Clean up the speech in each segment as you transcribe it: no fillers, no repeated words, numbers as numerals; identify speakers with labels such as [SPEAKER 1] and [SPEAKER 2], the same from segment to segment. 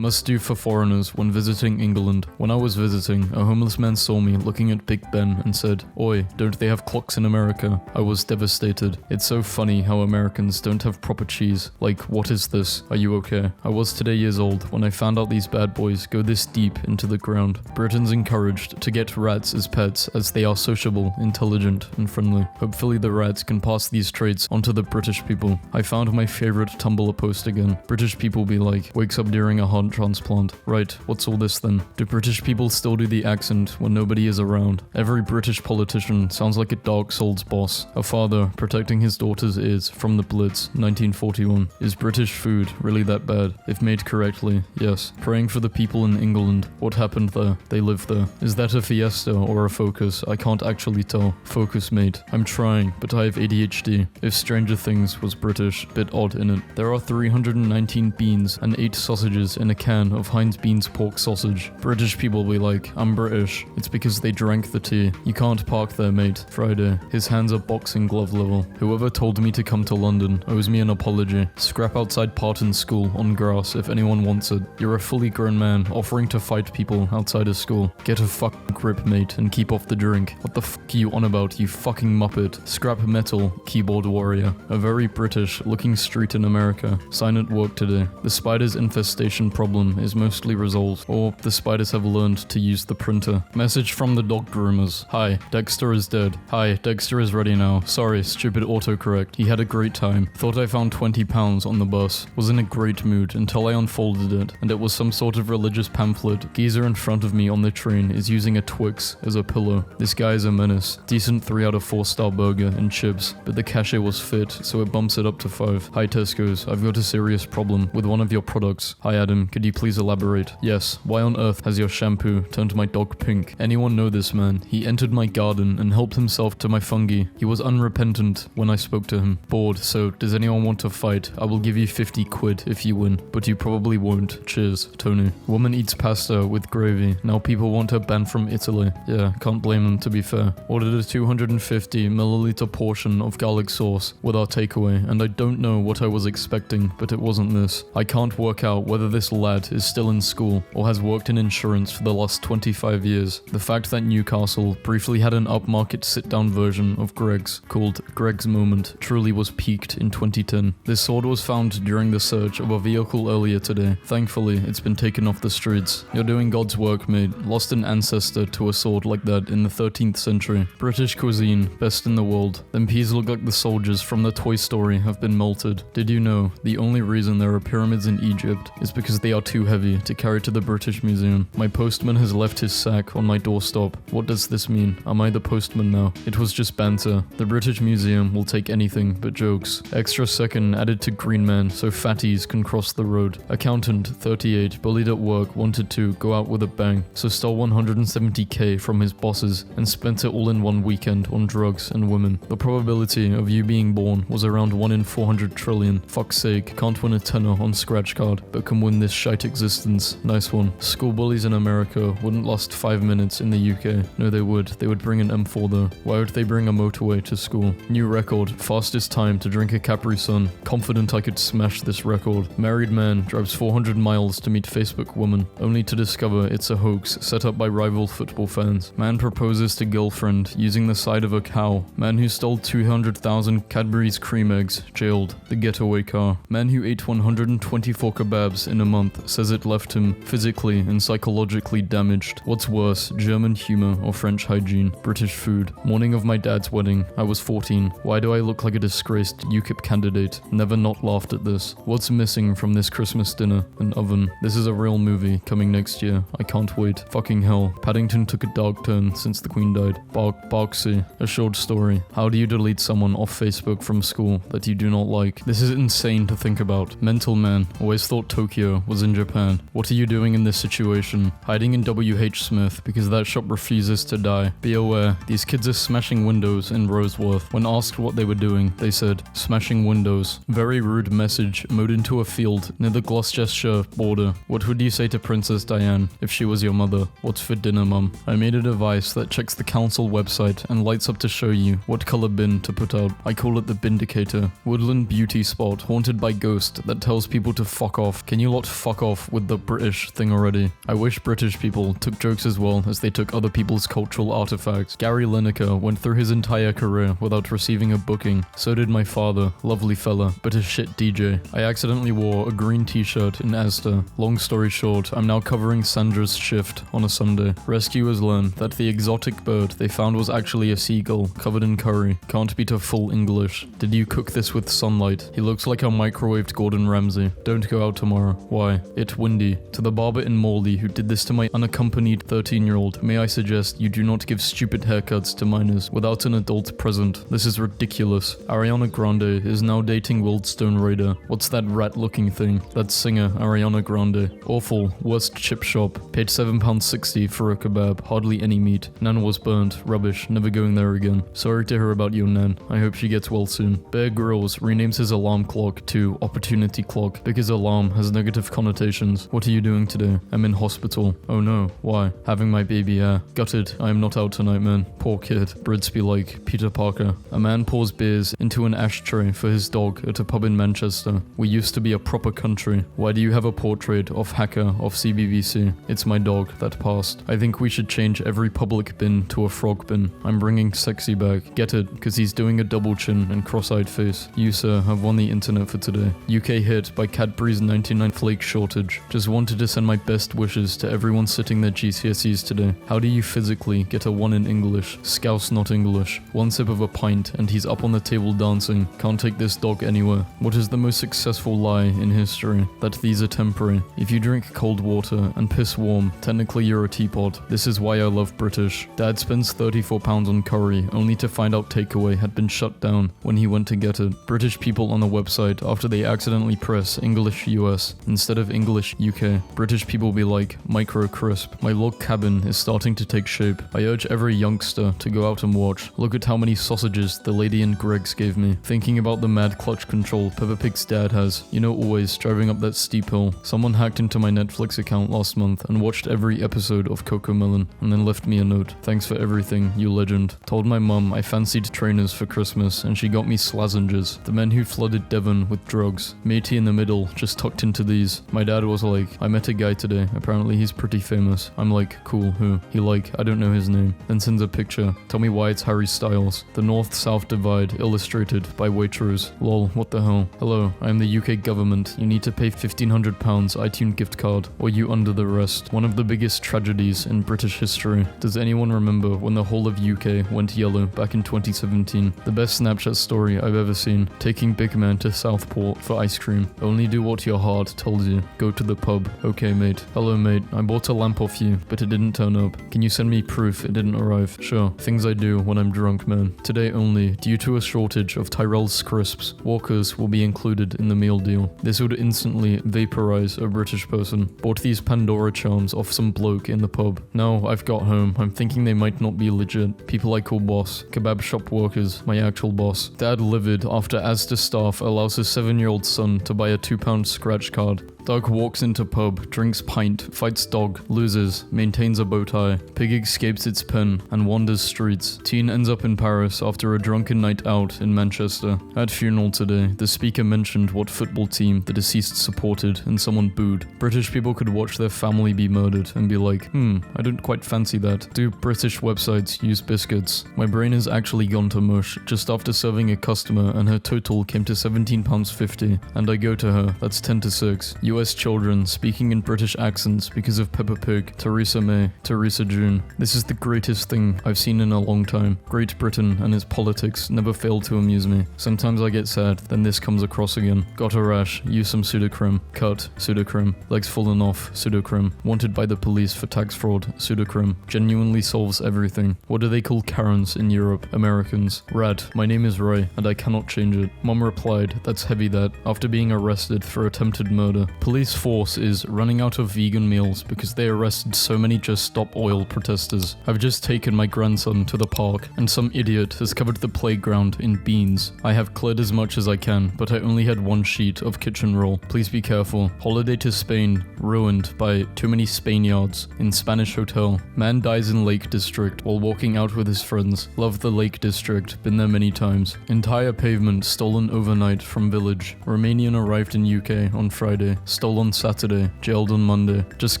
[SPEAKER 1] Must do for foreigners when visiting England. When I was visiting, a homeless man saw me looking at Big Ben and said, "Oi, don't they have clocks in America?" I was devastated. It's so funny how Americans don't have proper cheese. Like, what is this? Are you okay? I was today years old when I found out these bad boys go this deep into the ground. Britain's encouraged to get rats as pets as they are sociable, intelligent, and friendly. Hopefully the rats can pass these traits onto the British people. I found my favorite Tumblr post again. British people be like, wakes up during a heart transplant. Right, what's all this then? Do British people still do the accent when nobody is around? Every British politician sounds like a Dark Souls boss. A father protecting his daughter's ears from the Blitz, 1941. Is British food really that bad? If made correctly, yes. Praying for the people in England. What happened there? They live there. Is that a Fiesta or a Focus? I can't actually tell. Focus, mate. I'm trying, but I have ADHD. If Stranger Things was British, bit odd in it. There are 319 beans and 8 sausages in a can of Heinz Beans pork sausage. British people be like, I'm British. It's because they drank the tea. You can't park there, mate. Friday. His hands are boxing glove level. Whoever told me to come to London owes me an apology. Scrap outside Parton School on grass if anyone wants it. You're a fully grown man offering to fight people outside of school. Get a fucking grip, mate, and keep off the drink. What the fuck are you on about, you fucking muppet? Scrap metal, keyboard warrior. A very British looking street in America. Sign at work today. The spider's infestation problem is mostly resolved, or the spiders have learned to use the printer. Message from the dog groomers. Hi, Dexter is dead. Hi, Dexter is ready now. Sorry, stupid autocorrect. He had a great time. Thought I found 20 pounds on the bus. Was in a great mood until I unfolded it, and it was some sort of religious pamphlet. Geezer in front of me on the train is using a Twix as a pillow. This guy is a menace. Decent 3 out of 4 star burger and chips, but the cachet was fit, so it bumps it up to 5. Hi Tesco's, I've got a serious problem with one of your products. Hi Adam, could you please elaborate? Yes, why on earth has your shampoo turned my dog pink? Anyone know this man? He entered my garden and helped himself to my fungi. He was unrepentant when I spoke to him. Bored, so does anyone want to fight? I will give you 50 quid if you win, but you probably won't. Cheers, Tony. Woman eats pasta with gravy. Now people want her banned from Italy. Yeah, can't blame them to be fair. Ordered a 250 milliliter portion of garlic sauce with our takeaway, and I don't know what I was expecting, but it wasn't this. I can't work out whether this lad is still in school or has worked in insurance for the last 25 years. The fact that Newcastle briefly had an upmarket sit-down version of Greg's called Greg's Moment truly was peaked in 2010. This sword was found during the search of a vehicle earlier today. Thankfully, it's been taken off the streets. You're doing God's work, mate. Lost an ancestor to a sword like that in the 13th century. British cuisine, best in the world. Them peas look like the soldiers from the Toy Story have been melted. Did you know the only reason there are pyramids in Egypt is because they are too heavy to carry to the British Museum? My postman has left his sack on my doorstep. What does this mean? Am I the postman now? It was just banter. The British Museum will take anything but jokes. Extra second added to Green Man so fatties can cross the road. Accountant, 38, bullied at work, wanted to go out with a bang, so stole 170k from his bosses and spent it all in one weekend on drugs and women. The probability of you being born was around 1 in 400 trillion. Fuck's sake, can't win a tenner on scratch card, but can win this shite existence. Nice one. School bullies in America wouldn't last 5 minutes in the UK. No, they would. They would bring an M4 though. Why would they bring a motorway to school? New record. Fastest time to drink a Capri Sun. Confident I could smash this record. Married man drives 400 miles to meet Facebook woman, only to discover it's a hoax set up by rival football fans. Man proposes to girlfriend using the side of a cow. Man who stole 200,000 Cadbury's cream eggs, jailed. The getaway car. Man who ate 124 kebabs in a month says it left him physically and psychologically damaged. What's worse, German humor or French hygiene? British food. Morning of my dad's wedding. I was 14. Why do I look like a disgraced UKIP candidate? Never not laughed at this. What's missing from this Christmas dinner? An oven. This is a real movie coming next year. I can't wait. Fucking hell. Paddington took a dark turn since the Queen died. Barksy. A short story. How do you delete someone off Facebook from school that you do not like? This is insane to think about. Mental man. Always thought Tokyo was in Japan. What are you doing in this situation? Hiding in WH Smith because that shop refuses to die. Be aware, these kids are smashing windows in Roseworth. When asked what they were doing, they said, smashing windows. Very rude message mowed into a field near the Gloucestershire border. What would you say to Princess Diane if she was your mother? What's for dinner, mum? I made a device that checks the council website and lights up to show you what color bin to put out. I call it the Bindicator. Woodland beauty spot haunted by ghost that tells people to fuck off. Can you lot fuck fuck off with the British thing already. I wish British people took jokes as well as they took other people's cultural artifacts. Gary Lineker went through his entire career without receiving a booking. So did my father, lovely fella, but a shit DJ. I accidentally wore a green t-shirt in Asda. Long story short, I'm now covering Sandra's shift on a Sunday. Rescuers learn that the exotic bird they found was actually a seagull covered in curry. Can't be to full English. Did you cook this with sunlight? He looks like a microwaved Gordon Ramsay. Don't go out tomorrow. Why? It's windy. To the barber in Morley who did this to my unaccompanied 13-year-old, may I suggest you do not give stupid haircuts to minors without an adult present. This is ridiculous. Ariana Grande is now dating Wildstone Raider. What's that rat-looking thing? That singer, Ariana Grande. Awful. Worst chip shop. Paid £7.60 for a kebab. Hardly any meat. Nan was burnt. Rubbish. Never going there again. Sorry to hear about your Nan. I hope she gets well soon. Bear Grylls renames his alarm clock to Opportunity Clock because alarm has negative connotations. What are you doing today? I'm in hospital. Oh no. Why? Having my baby, yeah. Gutted. I am not out tonight, man. Poor kid. Brits be like Peter Parker. A man pours beers into an ashtray for his dog at a pub in Manchester. We used to be a proper country. Why do you have a portrait of Hacker of CBBC? It's my dog that passed. I think we should change every public bin to a frog bin. I'm bringing Sexy back. Get it? Because he's doing a double chin and cross-eyed face. You, sir, have won the internet for today. UK hit by Cadbury's 99 flake shortage. Just wanted to send my best wishes to everyone sitting their GCSEs today. How do you physically get a 1 in English? Scouse not English. One sip of a pint and he's up on the table dancing. Can't take this dog anywhere. What is the most successful lie in history? That these are temporary. If you drink cold water and piss warm, technically you're a teapot. This is why I love British. Dad spends £34 on curry only to find out takeaway had been shut down when he went to get it. British people on the website after they accidentally press English US instead of English UK. British people be like, micro crisp. My log cabin is starting to take shape. I urge every youngster to go out and watch. Look at how many sausages the lady in Greg's gave me. Thinking about the mad clutch control Peppa Pig's dad has. You know, always driving up that steep hill. Someone hacked into my Netflix account last month and watched every episode of Cocomelon and then left me a note. Thanks for everything, you legend. Told my mum I fancied trainers for Christmas and she got me Slazengers, the men who flooded Devon with drugs. Matey in the middle just tucked into these. My dad was like, I met a guy today, apparently he's pretty famous. I'm like, cool, who? He like, I don't know his name. Then sends a picture. Tell me why it's Harry Styles. The North-South Divide, illustrated by Waitrose. Lol, what the hell? Hello, I am the UK government. You need to pay £1,500 iTunes gift card, or you under the rest. One of the biggest tragedies in British history. Does anyone remember when the whole of UK went yellow back in 2017? The best Snapchat story I've ever seen. Taking Big Man to Southport for ice cream. Only do what your heart tells you. Go to the pub. Okay, mate. Hello, mate. I bought a lamp off you, but it didn't turn up. Can you send me proof it didn't arrive? Sure. Things I do when I'm drunk, man. Today only, due to a shortage of Tyrell's crisps, Walkers will be included in the meal deal. This would instantly vaporize a British person. Bought these Pandora charms off some bloke in the pub. Now I've got home, I'm thinking they might not be legit. People I call boss. Kebab shop workers, my actual boss. Dad livid after Asda staff allows his 7-year-old son to buy a £2 scratch card. Doug walks into pub, drinks pint, fights dog, loses, maintains a bow tie. Pig escapes its pen and wanders streets. Teen ends up in Paris after a drunken night out in Manchester. At funeral today, the speaker mentioned what football team the deceased supported and someone booed. British people could watch their family be murdered and be like, I don't quite fancy that. Do British websites use biscuits? My brain has actually gone to mush just after serving a customer and her total came to £17.50 and I go to her, that's 10 to 6. US children speaking in British accents because of Peppa Pig, Theresa May, Theresa June. This is the greatest thing I've seen in a long time. Great Britain and its politics never fail to amuse me. Sometimes I get sad, then this comes across again. Got a rash, use some pseudocreme. Cut, pseudocreme. Legs fallen off, pseudocreme. Wanted by the police for tax fraud, pseudocreme. Genuinely solves everything. What do they call Karens in Europe? Americans. Rad, my name is Ray, and I cannot change it. Mom replied, that's heavy that, after being arrested for attempted murder. Police force is running out of vegan meals because they arrested so many Just Stop Oil protesters. I've just taken my grandson to the park and some idiot has covered the playground in beans. I have cleared as much as I can, but I only had one sheet of kitchen roll. Please be careful. Holiday to Spain ruined by too many Spaniards in Spanish hotel. Man dies in Lake District while walking out with his friends. Love the Lake District, been there many times. Entire pavement stolen overnight from village. Romanian arrived in UK on Friday. Stole on Saturday, jailed on Monday. Just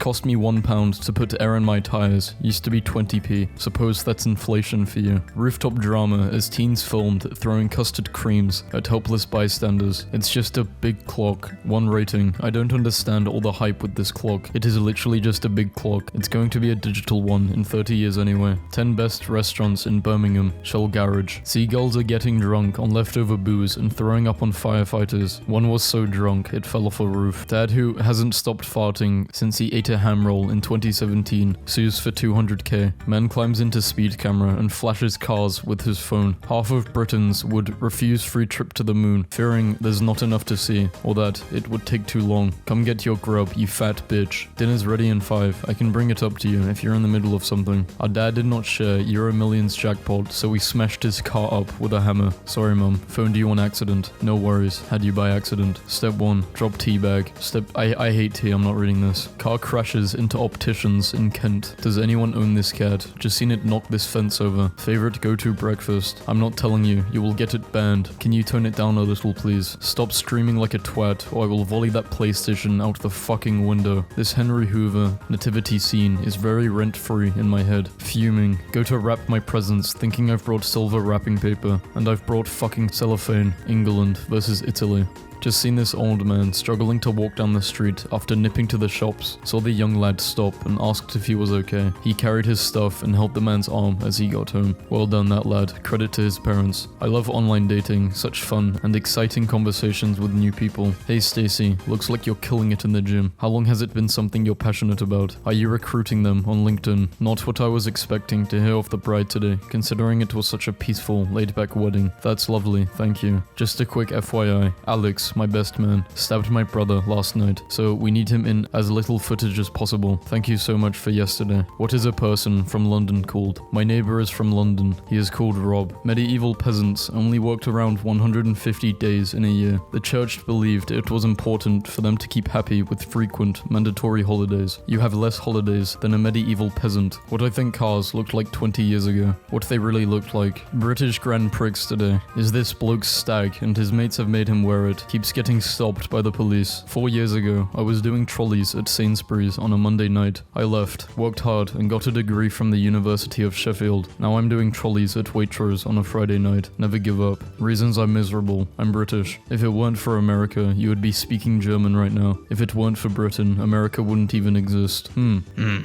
[SPEAKER 1] cost me £1 to put air in my tires. Used to be 20p. Suppose that's inflation for you. Rooftop drama as teens filmed throwing custard creams at helpless bystanders. It's just a big clock. 1 rating. I don't understand all the hype with this clock. It is literally just a big clock. It's going to be a digital one in 30 years anyway. 10 best restaurants in Birmingham. Shell Garage. Seagulls are getting drunk on leftover booze and throwing up on firefighters. One was so drunk it fell off a roof. Dad who hasn't stopped farting since he ate a ham roll in 2017 sues for 200k. Man climbs into speed camera and flashes cars with his phone. Half of Britons would refuse free trip to the moon, fearing there's not enough to see, or that it would take too long. Come get your grub, you fat bitch. Dinner's ready in 5. I can bring it up to you if you're in the middle of something. Our dad did not share Euro Millions jackpot, so we smashed his car up with a hammer. Sorry mum, phoned you on accident. No worries, had you by accident. Step 1, drop tea bag. I hate tea, I'm not reading this. Car crashes into opticians in Kent. Does anyone own this cat? Just seen it knock this fence over. Favorite go-to breakfast? I'm not telling you, you will get it banned. Can you tone it down a little please? Stop screaming like a twat or I will volley that PlayStation out the fucking window. This Henry Hoover nativity scene is very rent-free in my head. Fuming. Go to wrap my presents thinking I've brought silver wrapping paper and I've brought fucking cellophane. England versus Italy. Just seen this old man struggling to walk down the street after nipping to the shops. Saw the young lad stop and asked if he was okay. He carried his stuff and held the man's arm as he got home. Well done that lad, credit to his parents. I love online dating, such fun and exciting conversations with new people. Hey Stacy, looks like you're killing it in the gym. How long has it been something you're passionate about? Are you recruiting them on LinkedIn? Not what I was expecting to hear off the bride today, considering it was such a peaceful, laid-back wedding. That's lovely, thank you. Just a quick FYI, Alex, my best man, stabbed my brother last night, so we need him in as little footage as possible. Thank you so much for yesterday. What is a person from London called? My neighbor is from London. He is called Rob. Medieval peasants only worked around 150 days in a year. The church believed it was important for them to keep happy with frequent, mandatory holidays. You have less holidays than a medieval peasant. What I think cars looked like 20 years ago. What they really looked like. British Grand Prix today. Is this bloke's stag and his mates have made him wear it. Keeps getting stopped by the police. 4 years ago, I was doing trolleys at Sainsbury's on a Monday night. I left, worked hard, and got a degree from the University of Sheffield. Now I'm doing trolleys at Waitrose on a Friday night. Never give up. Reasons I'm miserable. I'm British. If it weren't for America, you would be speaking German right now. If it weren't for Britain, America wouldn't even exist.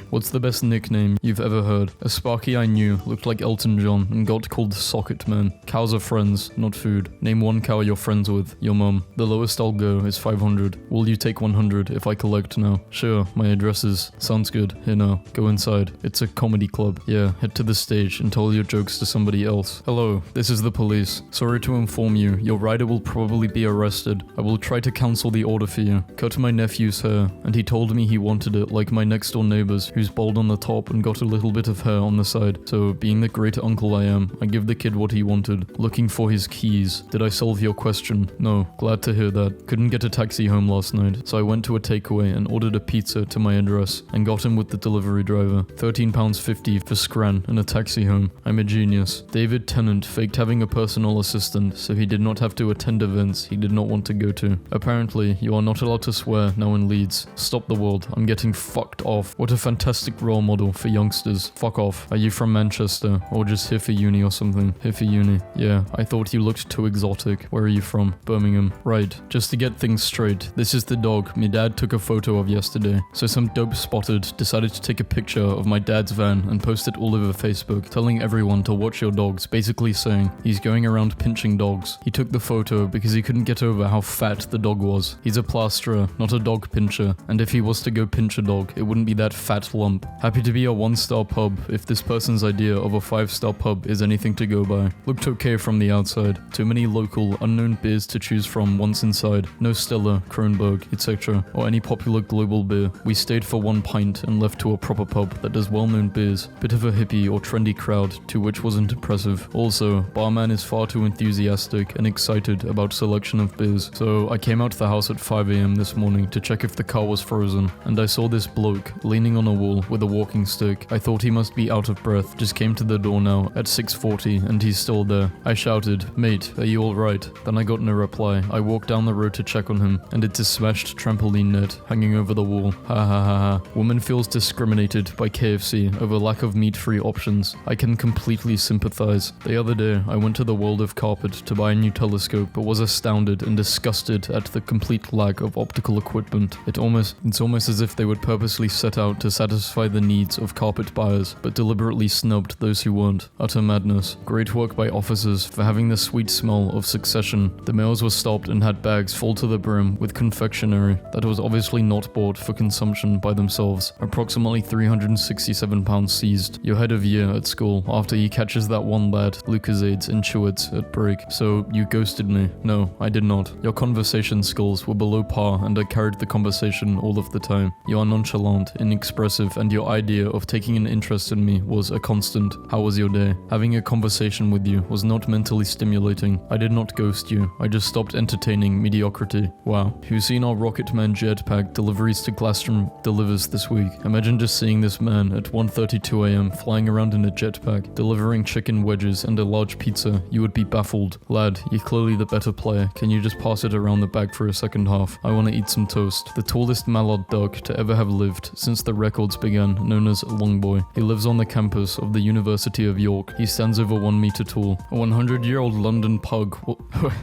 [SPEAKER 1] What's the best nickname you've ever heard? A Sparky I knew looked like Elton John and got called Socket Man. Cows are friends, not food. Name one cow you're friends with. Your mum. The lowest I'll go is 500. Will you take 100 if I collect now? Sure, my address is. Sounds good. Here now. Go inside. It's a comedy club. Yeah, head to the stage and tell your jokes to somebody else. Hello, this is the police. Sorry to inform you, your rider will probably be arrested. I will try to cancel the order for you. Cut my nephew's hair, and he told me he wanted it like my next door neighbor's, who's bald on the top and got a little bit of hair on the side. So, being the great uncle I am, I give the kid what he wanted. Looking for his keys. Did I solve your question? No. Glad to hear that. Couldn't get a taxi home last night, so I went to a takeaway and ordered a pizza to my address and got him with the delivery driver. £13.50 for Scran and a taxi home. I'm a genius. David Tennant faked having a personal assistant so he did not have to attend events he did not want to go to. Apparently, you are not allowed to swear now in Leeds. Stop the world. I'm getting fucked off. What a fantastic role model for youngsters. Fuck off. Are you from Manchester or just here for uni or something? Here for uni. Yeah, I thought you looked too exotic. Where are you from? Birmingham. Right. Just to get things straight, this is the dog my dad took a photo of yesterday. So some dope spotted decided to take a picture of my dad's van and post it all over Facebook, telling everyone to watch your dogs, basically saying he's going around pinching dogs. He took the photo because he couldn't get over how fat the dog was. He's a plasterer, not a dog pincher, and if he was to go pinch a dog, it wouldn't be that fat lump. Happy to be a 1-star pub if this person's idea of a 5-star pub is anything to go by. Looked okay from the outside. Too many local, unknown beers to choose from once inside. No Stella, Kronberg, etc. or any popular global beer. We stayed for 1 pint and left to a proper pub that does well-known beers. Bit of a hippie or trendy crowd, to which wasn't impressive. Also, barman is far too enthusiastic and excited about selection of beers. So I came out to the house at 5 AM this morning to check if the car was frozen, and I saw this bloke leaning on a wall with a walking stick. I thought he must be out of breath. Just came to the door now at 6:40 and he's still there. I shouted, "Mate, are you alright?" Then I got no reply. I walked walked down the road to check on him, and it's a smashed trampoline net hanging over the wall. Ha ha ha ha. Woman feels discriminated by KFC over lack of meat-free options. I can completely sympathize. The other day, I went to the World of Carpet to buy a new telescope, but was astounded and disgusted at the complete lack of optical equipment. It's almost as if they would purposely set out to satisfy the needs of carpet buyers, but deliberately snubbed those who weren't. Utter madness. Great work by officers for having the sweet smell of succession. The males were stopped and had bags full to the brim with confectionery that was obviously not bought for consumption by themselves. Approximately 367 pounds seized. Your head of year at school after he catches that one lad, Lucasades and Chewits at break. So you ghosted me. No, I did not. Your conversation skills were below par and I carried the conversation all of the time. You are nonchalant, inexpressive, and your idea of taking an interest in me was a constant. How was your day? Having a conversation with you was not mentally stimulating. I did not ghost you. I just stopped entertaining mediocrity. Wow. Who's seen our Rocketman jetpack deliveries to Glassroom delivers this week? Imagine just seeing this man at 1:32 a.m. flying around in a jetpack, delivering chicken wedges and a large pizza. You would be baffled. Lad, you're clearly the better player. Can you just pass it around the bag for a second half? I want to eat some toast. The tallest mallard duck to ever have lived since the records began, known as Longboy. He lives on the campus of the University of York. He stands over 1 meter tall. A 100-year-old London pug.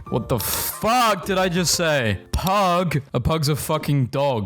[SPEAKER 1] What the fuck did I just say? Pug? A pug's a fucking dog.